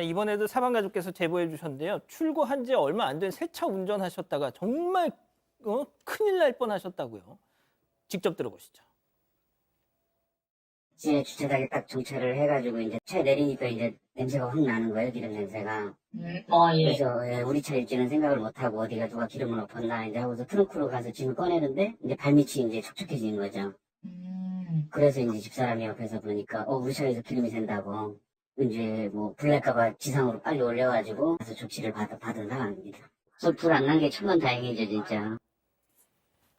자, 이번에도 사망가족께서 제보해 주셨는데요. 출고한 지 얼마 안 된 새 차 운전하셨다가 정말 큰일 날 뻔하셨다고요. 직접 들어보시죠. 제 주차장에 딱 정차를 해가지고 이제 차에 내리니까 이제 냄새가 확 나는 거예요, 기름 냄새가. 예. 그래서 우리 차일 줄은 생각을 못 하고 어디가 누가 기름을 엎었나 이제 하고서 트렁크로 가서 짐을 꺼내는데 이제 발밑이 이제 촉촉해지는 거죠. 그래서 이제 집사람이 옆에서 보니까 우리 차에서 기름이 샌다고 이제 뭐 불날까봐 지상으로 빨리 올려가지고 가서 조치를 받은 상황입니다. 그래서 불 안 난 게 천만다행이죠, 진짜.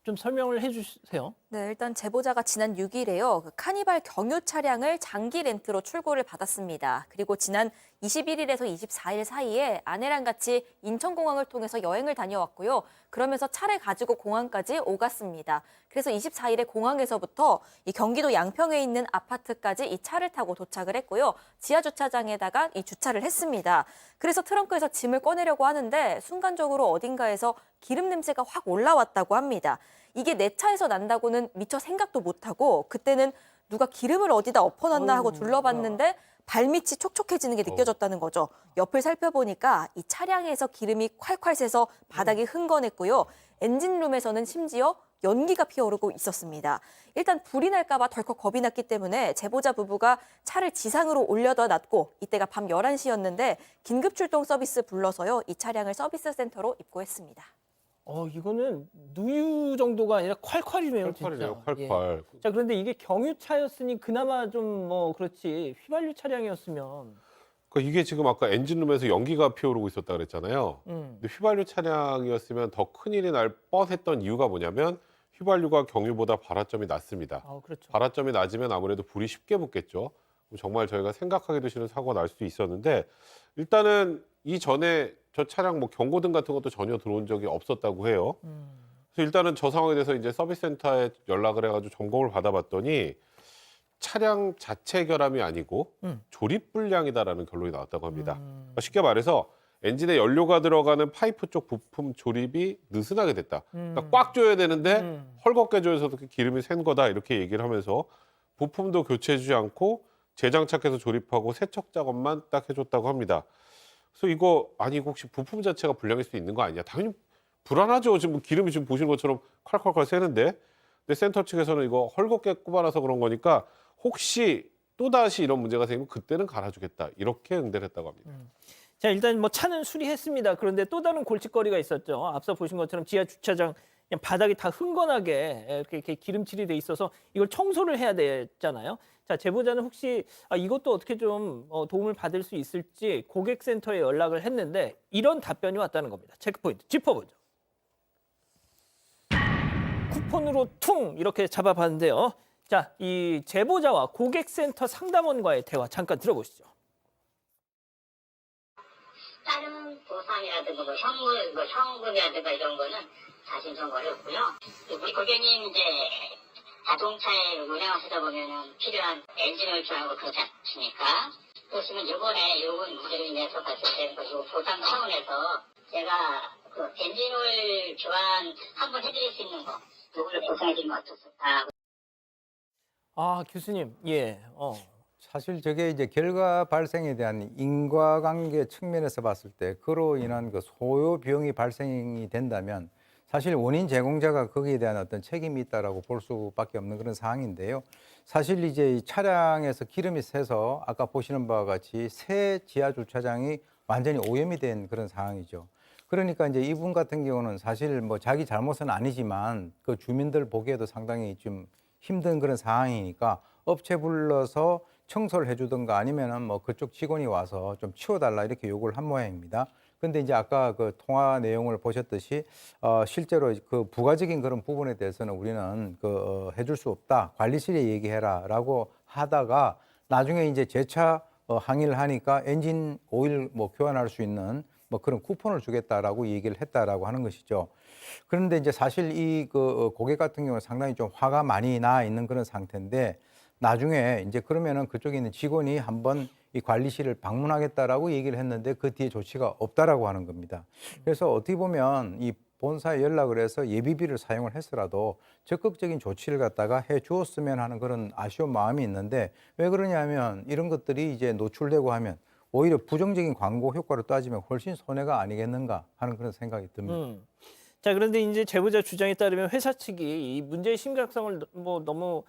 좀 설명을 해 주세요. 네, 일단 제보자가 지난 6일에요. 그 카니발 경유 차량을 장기 렌트로 출고를 받았습니다. 그리고 지난 21일에서 24일 사이에 아내랑 같이 인천공항을 통해서 여행을 다녀왔고요. 그러면서 차를 가지고 공항까지 오갔습니다. 그래서 24일에 공항에서부터 이 경기도 양평에 있는 아파트까지 이 차를 타고 도착을 했고요. 지하 주차장에다가 이 주차를 했습니다. 그래서 트렁크에서 짐을 꺼내려고 하는데 순간적으로 어딘가에서 기름 냄새가 확 올라왔다고 합니다. 이게 내 차에서 난다고는 미처 생각도 못하고 그때는 누가 기름을 어디다 엎어놨나 하고 둘러봤는데 발밑이 촉촉해지는 게 느껴졌다는 거죠. 옆을 살펴보니까 이 차량에서 기름이 콸콸 새서 바닥이 흥건했고요. 엔진룸에서는 심지어 연기가 피어오르고 있었습니다. 일단 불이 날까 봐 덜컥 겁이 났기 때문에 제보자 부부가 차를 지상으로 올려다 놨고 이때가 밤 11시였는데 긴급 출동 서비스 불러서요. 이 차량을 서비스 센터로 입고했습니다. 이거는 누유 정도가 아니라 콸콸이네요, 진짜. 콸콸이네요, 예. 콸콸. 자, 그런데 이게 경유차였으니 그나마 좀 그렇지 휘발유 차량이었으면 그러니까 이게 지금 아까 엔진룸에서 연기가 피어오르고 있었다 그랬잖아요. 음. 근데 휘발유 차량이었으면 더 큰일이 날 뻔했던 이유가 뭐냐면 휘발유가 경유보다 발화점이 낮습니다. 그렇죠. 발화점이 낮으면 아무래도 불이 쉽게 붙겠죠. 정말 저희가 생각하기도 싫은 사고가 날 수도 있었는데 일단은 이전에 저 차량 뭐 경고등 같은 것도 전혀 들어온 적이 없었다고 해요. 그래서 일단은 저 상황에 대해서 이제 서비스 센터에 연락을 해가지고 점검을 받아봤더니 차량 자체 결함이 아니고 조립 불량이다라는 결론이 나왔다고 합니다. 그러니까 쉽게 말해서 엔진에 연료가 들어가는 파이프 쪽 부품 조립이 느슨하게 됐다. 그러니까 꽉 조여야 되는데 헐겁게 조여서 기름이 샌 거다 이렇게 얘기를 하면서 부품도 교체해주지 않고 재장착해서 조립하고 세척 작업만 딱 해줬다고 합니다. 그래서 이거 아니고 혹시 부품 자체가 불량일 수도 있는 거 아니냐? 당연히 불안하죠. 지금 기름이 지금 보시는 것처럼 콸콸콸 새는데. 근데 센터 측에서는 이거 헐겁게 꼽아놔서 그런 거니까 혹시 또다시 이런 문제가 생기면 그때는 갈아주겠다. 이렇게 응대를 했다고 합니다. 자, 일단 차는 수리했습니다. 그런데 또 다른 골칫거리가 있었죠. 앞서 보신 것처럼 지하 주차장 그냥 바닥이 다 흥건하게 이렇게 기름칠이 돼 있어서 이걸 청소를 해야 되잖아요. 자, 제보자는 혹시 이것도 어떻게 좀 도움을 받을 수 있을지 고객센터에 연락을 했는데 이런 답변이 왔다는 겁니다. 체크포인트 짚어보죠. 쿠폰으로 퉁 이렇게 잡아봤는데요. 자, 이 제보자와 고객센터 상담원과의 대화 잠깐 들어보시죠. 다른 보상이라든가 현금이라든가 이런 거는 사실 좀 어렵고요. 우리 고객님 이제 자동차에 운행하시다 보면은 필요한 엔진오일 교환하고 그렇지 않습니까? 그렇지만 이번에 요번 문제로 인해서 발생된 거 보상 차원에서 제가 그 엔진오일 교환 한번 해드릴 수 있는 거 그걸 보상해 드리면 어떻습니까? 교수님, 예, 사실 저게 이제 결과 발생에 대한 인과관계 측면에서 봤을 때 그로 인한 그 소요 비용이 발생이 된다면 사실 원인 제공자가 거기에 대한 어떤 책임이 있다라고 볼 수밖에 없는 그런 상황인데요. 사실 이제 이 차량에서 기름이 새서 아까 보시는 바와 같이 새 지하 주차장이 완전히 오염이 된 그런 상황이죠. 그러니까 이제 이분 같은 경우는 사실 뭐 자기 잘못은 아니지만 그 주민들 보기에도 상당히 좀 힘든 그런 상황이니까 업체 불러서 청소를 해주든가 아니면은 뭐 그쪽 직원이 와서 좀 치워달라 이렇게 요구를 한 모양입니다. 근데 이제 아까 그 통화 내용을 보셨듯이 실제로 그 부가적인 그런 부분에 대해서는 우리는 해줄 수 없다. 관리실에 얘기해라라고 하다가 나중에 이제 재차 항의를 하니까 엔진 오일 뭐 교환할 수 있는 뭐 그런 쿠폰을 주겠다라고 얘기를 했다라고 하는 것이죠. 그런데 이제 사실 이 고객 같은 경우는 상당히 좀 화가 많이 나 있는 그런 상태인데 나중에 이제 그러면은 그쪽에 있는 직원이 한번 이 관리실을 방문하겠다라고 얘기를 했는데 그 뒤에 조치가 없다라고 하는 겁니다. 그래서 어떻게 보면 이 본사에 연락을 해서 예비비를 사용을 했더라도 적극적인 조치를 갖다가 해 주었으면 하는 그런 아쉬운 마음이 있는데 왜 그러냐면 이런 것들이 이제 노출되고 하면 오히려 부정적인 광고 효과로 따지면 훨씬 손해가 아니겠는가 하는 그런 생각이 듭니다. 자, 그런데 이제 제보자 주장에 따르면 회사 측이 이 문제의 심각성을 뭐 너무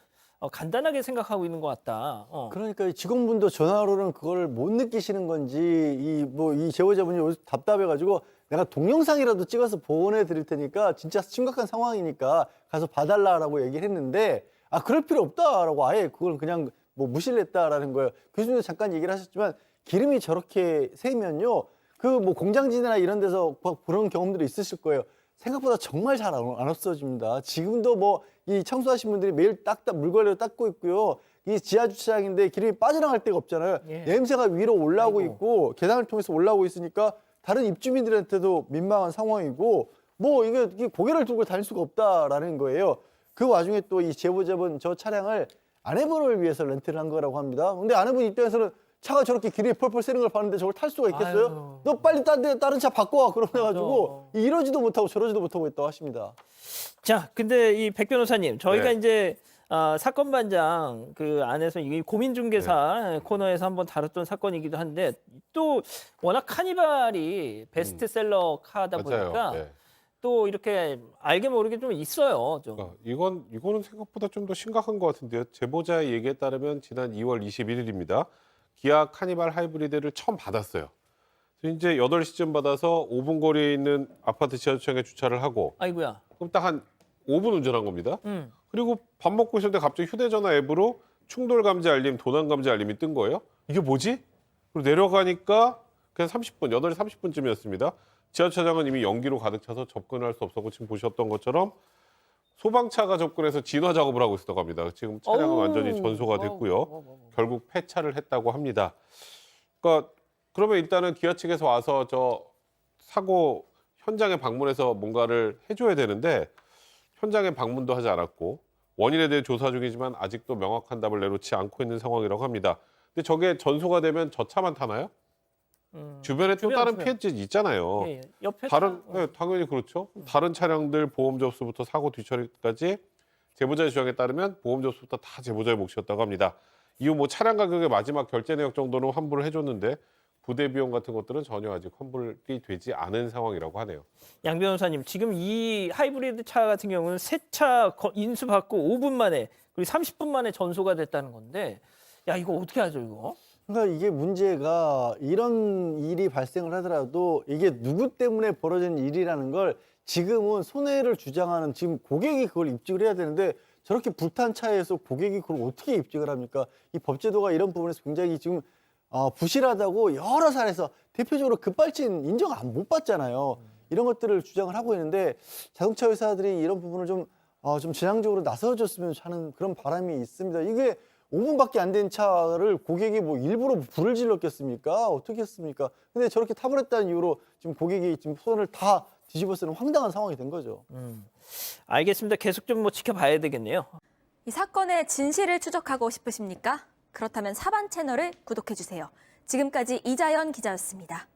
간단하게 생각하고 있는 것 같다. 그러니까 이 직원분도 전화로는 그걸 못 느끼시는 건지 이 제보자분이 요즘 답답해가지고 내가 동영상이라도 찍어서 보내드릴 테니까 진짜 심각한 상황이니까 가서 봐달라라고 얘기를 했는데 그럴 필요 없다라고 아예 그걸 그냥 뭐 무시를 했다라는 거예요. 교수님도 잠깐 얘기를 하셨지만 기름이 저렇게 새면요 그 뭐 공장지대나 이런 데서 그런 경험들이 있으실 거예요. 생각보다 정말 잘 안 없어집니다. 지금도 뭐 이 청소하신 분들이 매일 물걸레로 닦고 있고요. 이 지하 주차장인데 기름이 빠져나갈 데가 없잖아요. 예. 냄새가 위로 올라오고 아이고. 있고 계단을 통해서 올라오고 있으니까 다른 입주민들한테도 민망한 상황이고 뭐 이게 고개를 들고 다닐 수가 없다라는 거예요. 그 와중에 또 이 제보자분 저 차량을 아내분을 위해서 렌트를 한 거라고 합니다. 근데 아내분 입장에서는 차가 저렇게 기름이 펄펄 새는 걸 봤는데 저걸 탈 수가 있겠어요? 아유. 너 빨리 다른 차 바꿔와 그러가지고 이러지도 못하고 저러지도 못하고 있다고 하십니다. 자, 근데 이 백 변호사님, 저희가 네. 이제 사건 반장 그 안에서 이 고민중개사 코너에서 한번 다뤘던 사건이기도 한데 또 워낙 카니발이 베스트셀러 카다 맞아요. 보니까 네. 또 이렇게 알게 모르게 좀 있어요. 좀. 이거는 생각보다 좀 더 심각한 것 같은데요. 제보자의 얘기에 따르면 지난 2월 21일입니다. 기아 카니발 하이브리드를 처음 받았어요. 그래서 이제 8시쯤 받아서 5분 거리에 있는 아파트 지하주차장에 주차를 하고 아이고야. 그럼 딱 한 5분 운전한 겁니다. 음. 그리고 밥 먹고 있었는데 갑자기 휴대전화 앱으로 충돌 감지 알림, 도난 감지 알림이 뜬 거예요. 이게 뭐지? 그리고 내려가니까 그냥 30분, 8시 30분쯤이었습니다. 지하주차장은 이미 연기로 가득 차서 접근할 수 없었고 지금 보셨던 것처럼 소방차가 접근해서 진화 작업을 하고 있었다고 합니다. 지금 차량은 어우. 완전히 전소가 됐고요. 결국 폐차를 했다고 합니다. 그러니까 그러면 일단은 기아 측에서 와서 저 사고 현장에 방문해서 뭔가를 해줘야 되는데 현장에 방문도 하지 않았고 원인에 대해 조사 중이지만 아직도 명확한 답을 내놓지 않고 있는 상황이라고 합니다. 근데 저게 전소가 되면 저 차만 타나요? 주변에 또 다른 피해자들이 있잖아요. 예, 옆에 네, 당연히 그렇죠. 다른 차량들 보험 접수부터 사고 뒤처리까지 제보자의 주장에 따르면 보험 접수부터 다 제보자의 몫이었다고 합니다. 이후 뭐 차량 가격의 마지막 결제 내역 정도는 환불을 해줬는데 부대 비용 같은 것들은 전혀 아직 환불이 되지 않은 상황이라고 하네요. 양 변호사님, 지금 이 하이브리드 차 같은 경우는 새 차 인수받고 5분 만에 그리고 30분 만에 전소가 됐다는 건데, 야 이거 어떻게 하죠 이거? 그러니까 이게 문제가 이런 일이 발생을 하더라도 이게 누구 때문에 벌어진 일이라는 걸 지금은 손해를 주장하는 지금 고객이 그걸 입증을 해야 되는데 저렇게 불탄 차에서 고객이 그걸 어떻게 입증을 합니까? 이 법제도가 이런 부분에서 굉장히 지금 부실하다고 여러 사례에서 대표적으로 급발진 인정 못 받잖아요. 이런 것들을 주장을 하고 있는데 자동차 회사들이 이런 부분을 좀 지향적으로 나서줬으면 하는 그런 바람이 있습니다. 이게 5분밖에 안 된 차를 고객이 뭐 일부러 불을 질렀겠습니까? 어떻게 했습니까? 근데 저렇게 타버렸다는 이유로 지금 고객이 지금 손을 다 뒤집어 쓰는 황당한 상황이 된 거죠. 알겠습니다. 계속 좀 뭐 지켜봐야 되겠네요. 이 사건의 진실을 추적하고 싶으십니까? 그렇다면 사반 채널을 구독해주세요. 지금까지 이자연 기자였습니다.